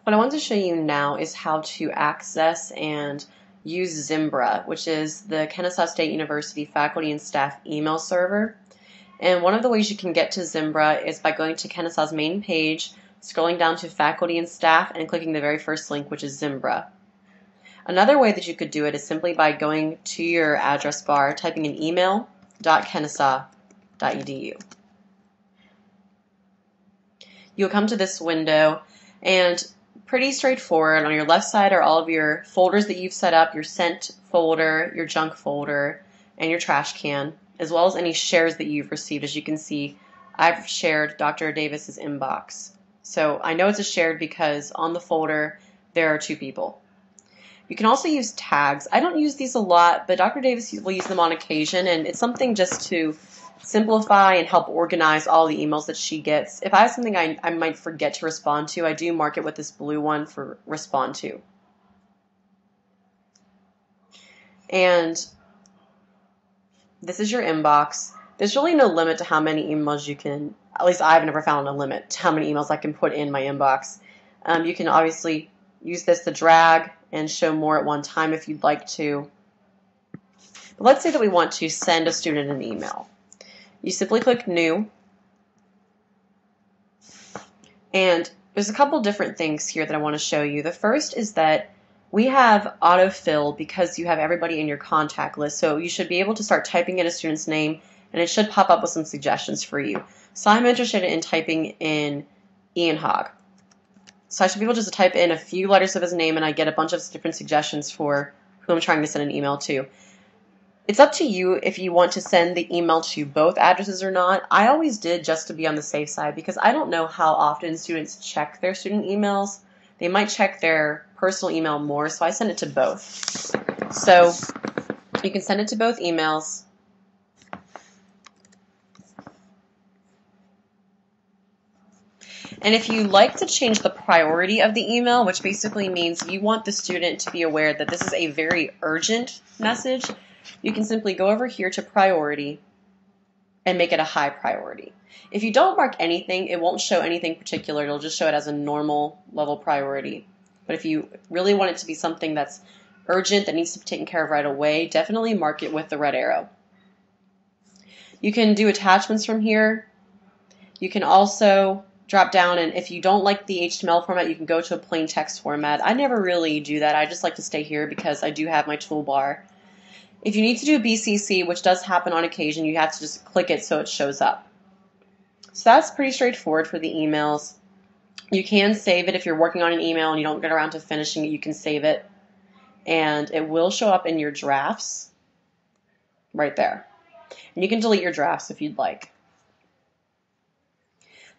What I want to show you now is how to access and use Zimbra, which is the Kennesaw State University faculty and staff email server. And one of the ways you can get to Zimbra is by going to Kennesaw's main page, scrolling down to faculty and staff, and clicking the very first link, which is Zimbra. Another way that you could do it is simply by going to your address bar, typing in email.kennesaw.edu. You'll come to this window, and pretty straightforward. On your left side are all of your folders that you've set up, your sent folder, your junk folder, and your trash can, as well as any shares that you've received. As you can see, I've shared Dr. Davis's inbox. So I know it's a shared because on the folder there are 2 people. You can also use tags. I don't use these a lot, but Dr. Davis will use them on occasion, and it's something just to simplify and help organize all the emails that she gets. If I have something I might forget to respond to, I do mark it with this blue one for respond to. And this is your inbox. There's really no limit to how many emails you can, at least I've never found a limit to how many emails I can put in my inbox. You can obviously use this to drag and show more at one time if you'd like to. But let's say that we want to send a student an email. You simply click New, and there's a couple different things here that I want to show you. The first is that we have autofill because you have everybody in your contact list, so you should be able to start typing in a student's name, and it should pop up with some suggestions for you. So I'm interested in typing in Ian Hogg. So I should be able just to type in a few letters of his name, and I get a bunch of different suggestions for who I'm trying to send an email to. It's up to you if you want to send the email to both addresses or not. I always did just to be on the safe side because I don't know how often students check their student emails. They might check their personal email more, so I send it to both. So you can send it to both emails. And if you like to change the priority of the email, which basically means you want the student to be aware that this is a very urgent message, you can simply go over here to priority and make it a high priority. If you don't mark anything, it won't show anything particular. It'll just show it as a normal level priority. But if you really want it to be something that's urgent, that needs to be taken care of right away, definitely mark it with the red arrow. You can do attachments from here. You can also drop down, and if you don't like the HTML format, you can go to a plain text format. I never really do that. I just like to stay here because I do have my toolbar. If you need to do BCC, which does happen on occasion, you have to just click it so it shows up. So that's pretty straightforward for the emails. You can save it if you're working on an email and you don't get around to finishing it. You can save it, and it will show up in your drafts right there. And you can delete your drafts if you'd like.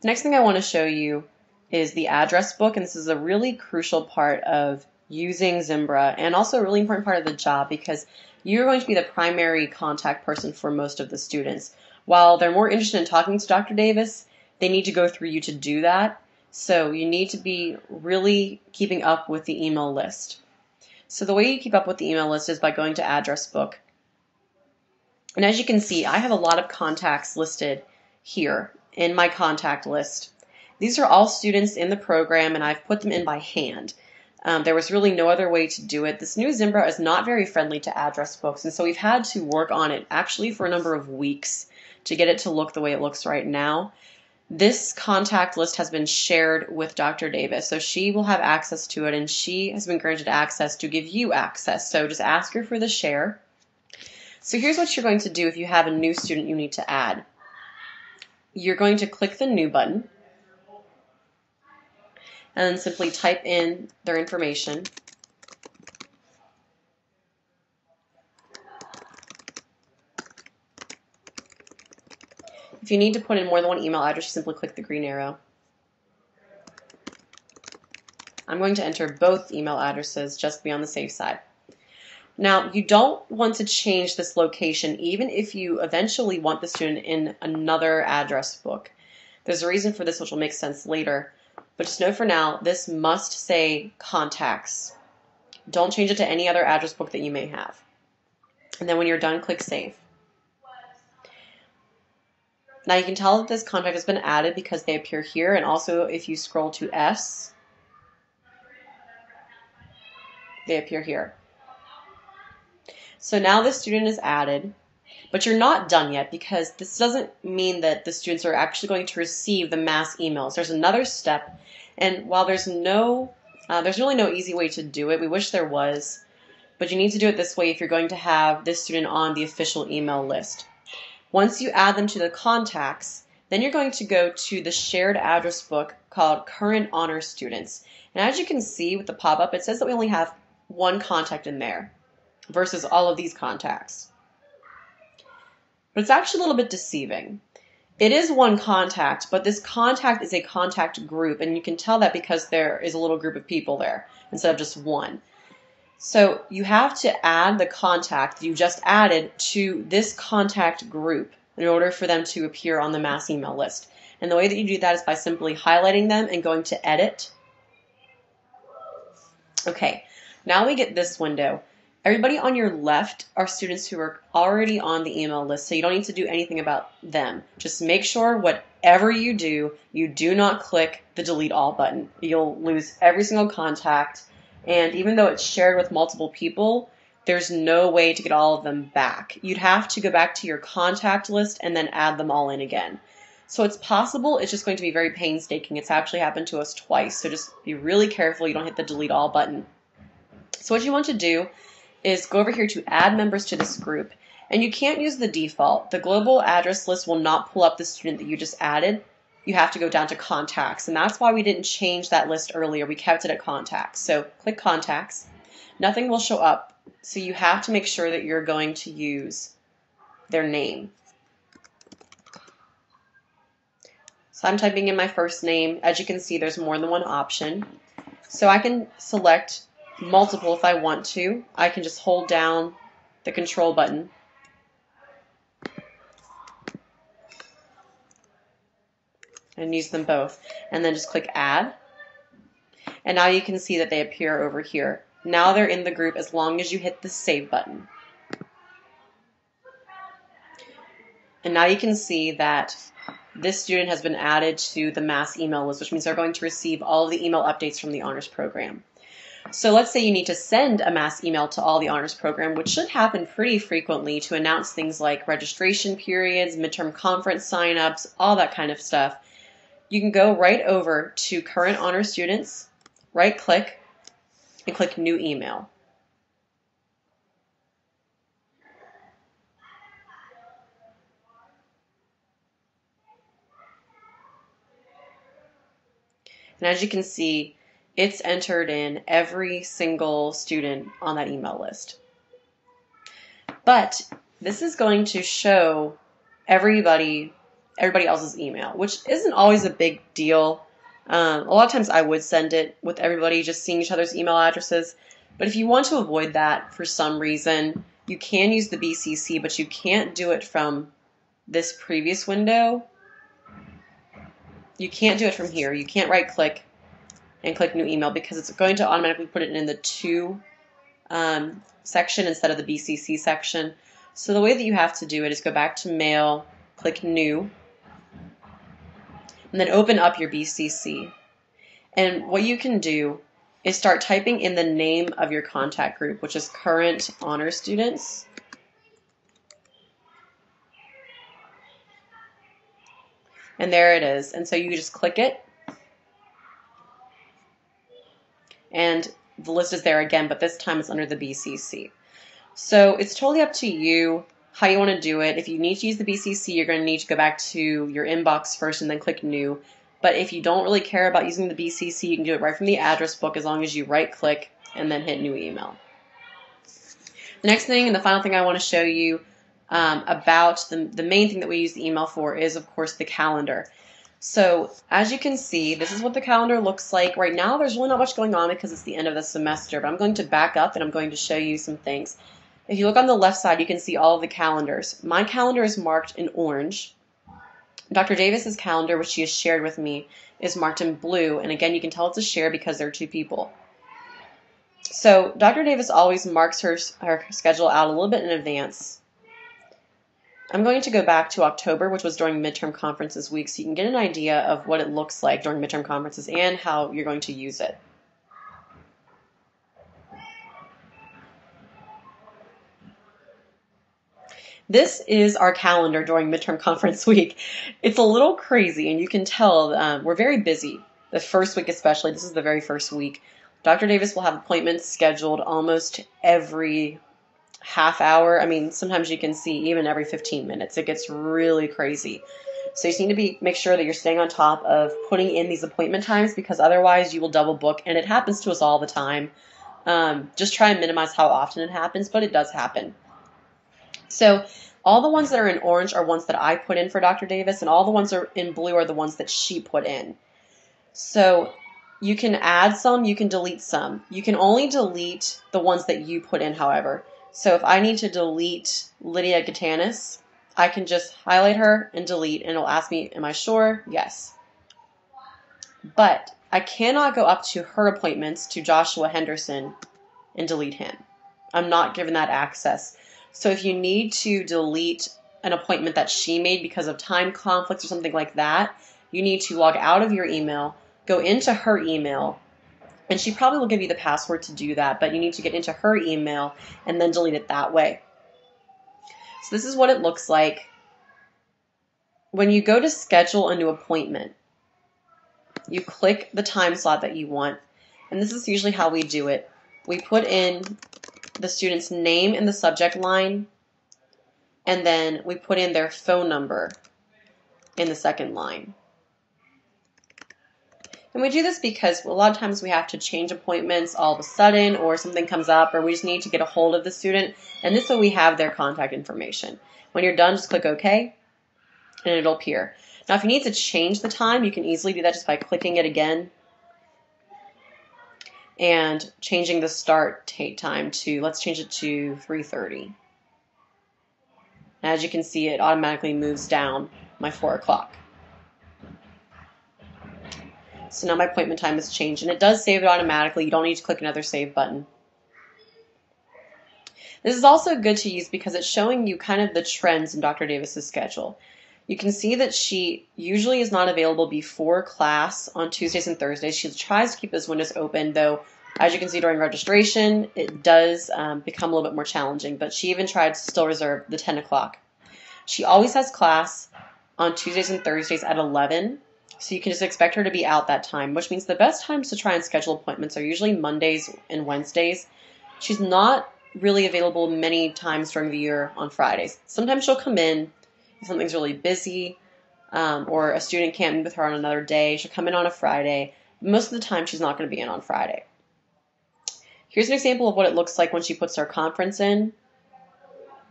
The next thing I want to show you is the address book, and this is a really crucial part of using Zimbra and also a really important part of the job because you're going to be the primary contact person for most of the students. While they're more interested in talking to Dr. Davis, they need to go through you to do that. So you need to be really keeping up with the email list. So the way you keep up with the email list is by going to address book. And as you can see, I have a lot of contacts listed here in my contact list. These are all students in the program, and I've put them in by hand. There was really no other way to do it. This new Zimbra is not very friendly to address books, and so we've had to work on it actually for a number of weeks to get it to look the way it looks right now. This contact list has been shared with Dr. Davis, so she will have access to it, and she has been granted access to give you access. So just ask her for the share. So here's what you're going to do if you have a new student you need to add. You're going to click the New button, and then simply type in their information. If you need to put in more than one email address, you simply click the green arrow. I'm going to enter both email addresses just to be on the safe side. Now, you don't want to change this location even if you eventually want the student in another address book. There's a reason for this which will make sense later. But just know for now, this must say contacts. Don't change it to any other address book that you may have. And then when you're done, click Save. Now you can tell that this contact has been added because they appear here, and also if you scroll to S, They appear here. So now this student is added, but you're not done yet because this doesn't mean that the students are actually going to receive the mass emails. There's another step, and while there's really no easy way to do it, we wish there was, but you need to do it this way if you're going to have this student on the official email list. Once you add them to the contacts, then you're going to go to the shared address book called Current Honor Students. And as you can see with the pop-up, it says that we only have one contact in there versus all of these contacts. But it's actually a little bit deceiving. It is one contact, but this contact is a contact group, and you can tell that because there is a little group of people there instead of just one. So you have to add the contact that you just added to this contact group in order for them to appear on the mass email list. And the way that you do that is by simply highlighting them and going to Edit. Okay, now we get this window. Everybody on your left are students who are already on the email list, so you don't need to do anything about them. Just make sure whatever you do not click the delete all button. You'll lose every single contact, and even though it's shared with multiple people, there's no way to get all of them back. You'd have to go back to your contact list and then add them all in again. So it's possible, it's just going to be very painstaking. It's actually happened to us twice, so just be really careful you don't hit the delete all button. So what you want to do is go over here to add members to this group, and you can't use the default. The global address list will not pull up the student that you just added. You have to go down to contacts, and that's why we didn't change that list earlier. We kept it at contacts. So click contacts. Nothing will show up, so you have to make sure that you're going to use their name. So I'm typing in my first name. As you can see, there's more than one option. So I can select multiple if I want to. I can just hold down the control button and use them both, and then just click add, and now you can see that they appear over here. Now they're in the group as long as you hit the save button. And now you can see that this student has been added to the mass email list, which means they're going to receive all of the email updates from the honors program. So let's say you need to send a mass email to all the honors program, which should happen pretty frequently, to announce things like registration periods, midterm conference signups, all that kind of stuff. You can go right over to Current Honor Students, right click, and click New Email. And as you can see, it's entered in every single student on that email list. But this is going to show everybody else's email, which isn't always a big deal. A lot of times I would send it with everybody just seeing each other's email addresses. But if you want to avoid that for some reason, you can use the BCC, but you can't do it from this previous window. You can't do it from here. You can't right click and click New Email because it's going to automatically put it in the To section instead of the BCC section. So the way that you have to do it is go back to Mail, click New, and then open up your BCC. And what you can do is start typing in the name of your contact group, which is Current Honor Students. And there it is. And so you just click it, and the list is there again, but this time it's under the BCC. So it's totally up to you how you want to do it. If you need to use the BCC, you're going to need to go back to your inbox first and then click New. But if you don't really care about using the BCC, you can do it right from the address book as long as you right click and then hit New Email. The next thing and the final thing I want to show you about the main thing that we use the email for is, of course, the calendar. So as you can see, this is what the calendar looks like. Right now there's really not much going on because it's the end of the semester, but I'm going to back up and I'm going to show you some things. If you look on the left side, you can see all of the calendars. My calendar is marked in orange. Dr. Davis's calendar, which she has shared with me, is marked in blue, and again you can tell it's a share because there are two people. So Dr. Davis always marks her schedule out a little bit in advance. I'm going to go back to October, which was during midterm conferences week, so you can get an idea of what it looks like during midterm conferences and how you're going to use it. This is our calendar during midterm conference week. It's a little crazy, and you can tell we're very busy. The first week especially, this is the very first week. Dr. Davis will have appointments scheduled almost every half hour. I mean, sometimes you can see even every 15 minutes. It gets really crazy. So you just need to make sure that you're staying on top of putting in these appointment times, because otherwise you will double book, and it happens to us all the time. Just try and minimize how often it happens, but it does happen. So all the ones that are in orange are ones that I put in for Dr. Davis, and all the ones that are in blue are the ones that she put in. So you can add some, you can delete some. You can only delete the ones that you put in, however. So if I need to delete Lydia Gatanis, I can just highlight her and delete, and it'll ask me, am I sure? Yes. But I cannot go up to her appointments, to Joshua Henderson, and delete him. I'm not given that access. So if you need to delete an appointment that she made because of time conflicts or something like that, you need to log out of your email, go into her email, and she probably will give you the password to do that, but you need to get into her email and then delete it that way. So this is what it looks like. When you go to schedule a new appointment, you click the time slot that you want, and this is usually how we do it. We put in the student's name in the subject line, and then we put in their phone number in the second line. And we do this because a lot of times we have to change appointments all of a sudden, or something comes up, or we just need to get a hold of the student, and this way we have their contact information. When you're done, just click OK, and it'll appear. Now, if you need to change the time, you can easily do that just by clicking it again and changing the start time to, let's change it to 3:30. As you can see, it automatically moves down my 4 o'clock. So now my appointment time has changed, and it does save it automatically. You don't need to click another save button. This is also good to use because it's showing you kind of the trends in Dr. Davis's schedule. You can see that she usually is not available before class on Tuesdays and Thursdays. She tries to keep those windows open, though, as you can see during registration, it does become a little bit more challenging, but she even tried to still reserve the 10 o'clock. She always has class on Tuesdays and Thursdays at 11, so you can just expect her to be out that time, which means the best times to try and schedule appointments are usually Mondays and Wednesdays. She's not really available many times during the year on Fridays. Sometimes she'll come in if something's really busy, or a student can't meet with her on another day. She'll come in on a Friday. Most of the time, she's not going to be in on Friday. Here's an example of what it looks like when she puts her conference in.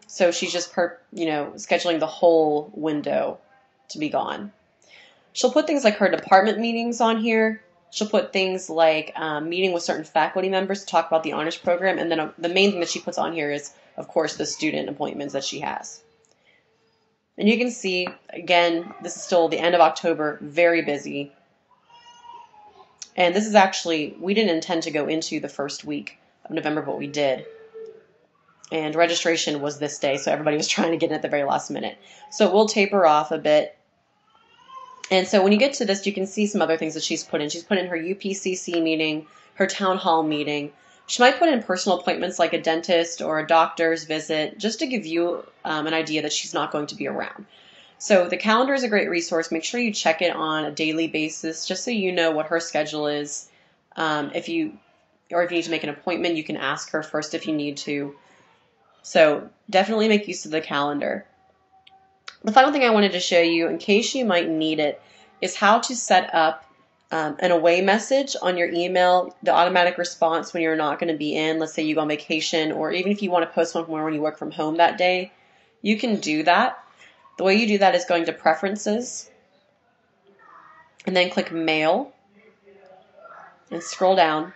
So she's just scheduling the whole window to be gone. She'll put things like her department meetings on here. She'll put things like meeting with certain faculty members to talk about the honors program. And then the main thing that she puts on here is, of course, the student appointments that she has. And you can see, again, this is still the end of October, very busy. And this is actually, we didn't intend to go into the first week of November, but we did. And registration was this day, so everybody was trying to get in at the very last minute. So it will taper off a bit. And so when you get to this, you can see some other things that she's put in. She's put in her UPCC meeting, her town hall meeting. She might put in personal appointments like a dentist or a doctor's visit, just to give you an idea that she's not going to be around. So the calendar is a great resource. Make sure you check it on a daily basis, just so you know what her schedule is. If you need to make an appointment, you can ask her first if you need to. So definitely make use of the calendar. The final thing I wanted to show you, in case you might need it, is how to set up an away message on your email, the automatic response when you're not going to be in. Let's say you go on vacation, or even if you want to post one when you work from home that day, you can do that. The way you do that is going to Preferences, and then click Mail, and scroll down.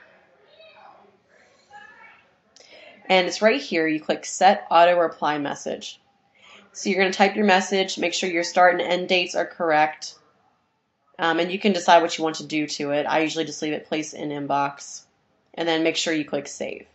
And it's right here. You click Set Auto Reply Message. So you're going to type your message, make sure your start and end dates are correct, and you can decide what you want to do to it. I usually just leave it Place in Inbox, and then make sure you click Save.